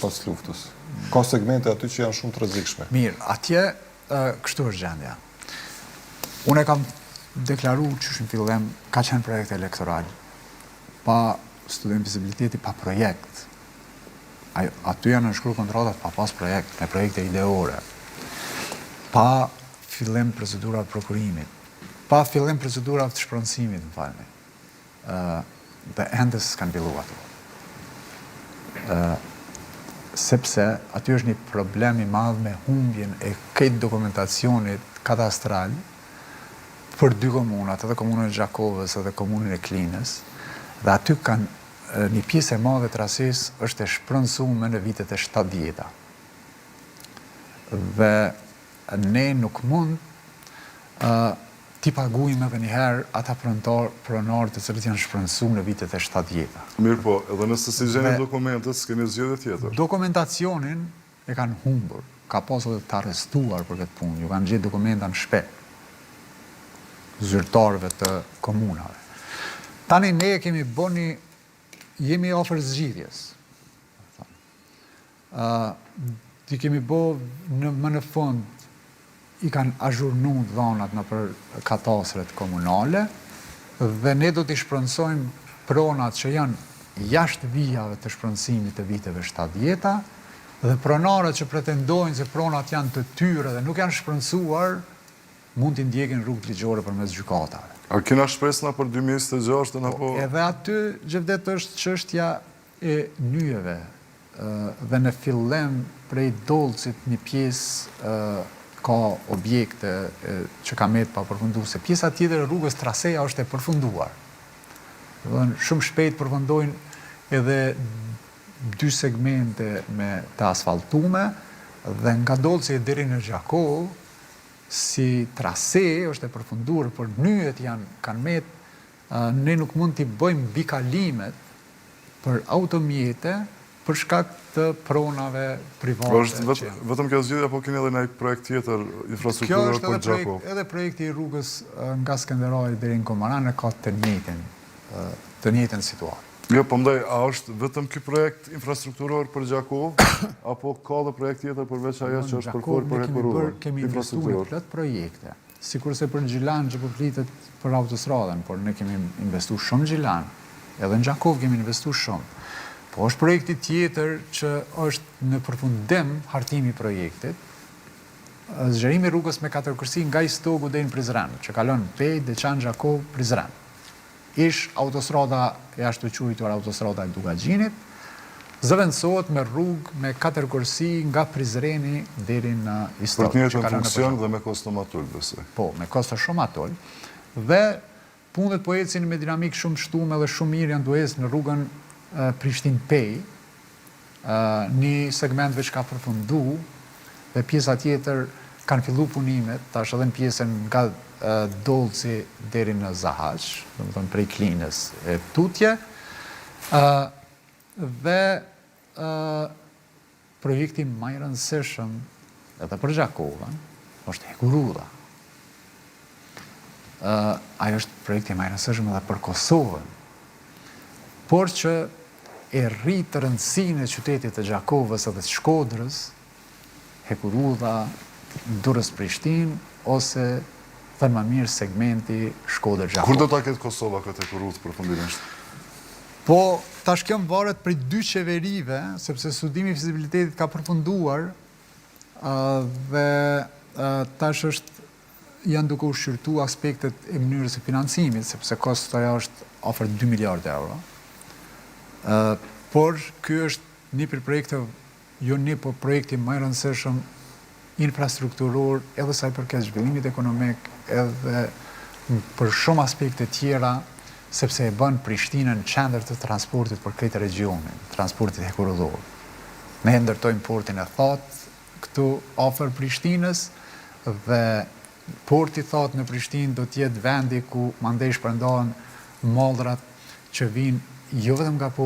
pas luftës. Ka segmente aty që janë shumë të rrezikshme. Mirë, atje kështu është gjendja. Unë e kam deklaruar që në fillim ka qenë projekt elektoral, pa studim vizibiliteti, pa projekt. Aty janë nënshkruar kontratat pa pas projekt, me projekte ideore, pa fillim procedura prokurimit, pa fillim procedura të shpronësimit, më falni. Dhe ende s'kan filluar ato. Sepse aty është një problem i madh me humbjen e këtë dokumentacionit kadastral për dy komunat, edhe komunën e Gjakovës edhe komunën e Klinës, dhe aty kanë një pjesë e madhe të trasesë është e shpronësuar në vitet e 70-ta. Dhe ne nuk mund t'i paguajmë edhe njëherë ata pronarë të cilët janë shpronësuar në vitet e 70-ta. Mirë po, edhe nëse si gjeni dokumentet, s'keni zgjedhje tjetër. Dokumentacionin e kanë humbur, ka pasur edhe të arrestuar për këtë punë, ju kanë gjetë dokumenta në shtëpi, zyrtarëve të komunave. Tani ne jemi afër zgjidhjes. Ti kemi më në fund i kanë azhurnuar dhonat në për katastret komunale dhe ne do t'i shpronësojmë pronat që janë jashtë vijave të shpronësimit të viteve 70-ta dhe pronarët që pretendojnë se pronat janë të tyre dhe nuk janë shpronësuar mund t'i ndjekin rrugë ligjore përmes gjykatave. A kena shpresna për 2026 apo? Edhe aty Gjevdet është çështja e nyjeve dhe në fillim prej Dolcit një pjesë ka objekte që ka me të pa përfunduar, se pjesa tjetër e rrugës traseja është e përfunduar. Shumë shpejt përfundojnë edhe 2 segmente me të asfaltume dhe nga Dolci deri në Gjakov, si trase është e përfunduar, por nyjet kanë me ne nuk mund t'i bëjmë bikalimet për automjete për shkak të pronave private. Është vetëm kjo zgjidhje apo keni edhe një projekt tjetër infrastrukturor për Gjakov? Kjo është edhe projekti i rrugës nga Skenderaj deri në Komaran e ka të njëjtën situatë. Jo, po mendoj, a është vetëm ky projekt infrastrukturor për Gjakov apo ka edhe projekt tjetër përveç ajo që është përfolur për hekuruar? Kemi investuar në plot projekte. Sikurse për në Gjilan që po flitet për autostradën, por ne kemi investuar shumë në Gjilan. Edhe në Gjakov kemi investuar shumë. Po është projekti tjetër që është në përfundim hartimi projektit, zgjerimi rrugës me 4 kërsi nga Istogu deri në Prizren, që kalon Pej, Deçan, Gjakov, Prizren. Ish autostrada e ashtu quajtur autostrada e Dugaxhinit, zëvendësohet me rrugë me 4 kërsi nga Prizreni deri në Istog. Për të njëjtën funksion dhe me kostomatol, besoj. Po, me kostomatol. Dhe punët po ecin me dinamik shumë shtume dhe shumë mirë janë duhes në rrugën Prishtinë-Pej, një segment veç ka përfundu dhe pjesa tjetër kanë fillu punimet, tash edhe në pjesën nga Dolci deri në Zahaq, domethënë prej Klinës e Tutje, dhe projekti më i rëndësishëm edhe për Gjakovën është Hekurulla. Ajo është projekti më i rëndësishëm edhe për Kosovën, por që e rritë rëndësinë e qytetit të Gjakovës edhe të Shkodrës, Hekurulla, Durrës-Prishtinë, ose thënë më mirë segmenti Shkodër-Gjakovë. Kur do ta ketë Kosova këtë Hekurullë përfundimisht? Po, tash kjo varet prej 2 qeverive, sepse studimi i fizibilitetit ka përfunduar dhe tash janë duke u shqyrtuar aspektet e mënyrës së financimit, sepse kostoja është afër 2 miliardë euro. Por ky është një për projekte, jo një, por projekti më i rëndësishëm infrastrukturor, edhe sa i përket zhvillimit ekonomik, edhe për shumë aspekte tjera, sepse e bën Prishtinën qendër të transportit për këtë regionin, transportit hekurullor. Ne ndërtojmë portin e Thatë këtu afër Prishtinës dhe porti Thatë në Prishtinë do të jetë vendi ku mandej shpërndahen mallrat që vinë jo vetëm nga porti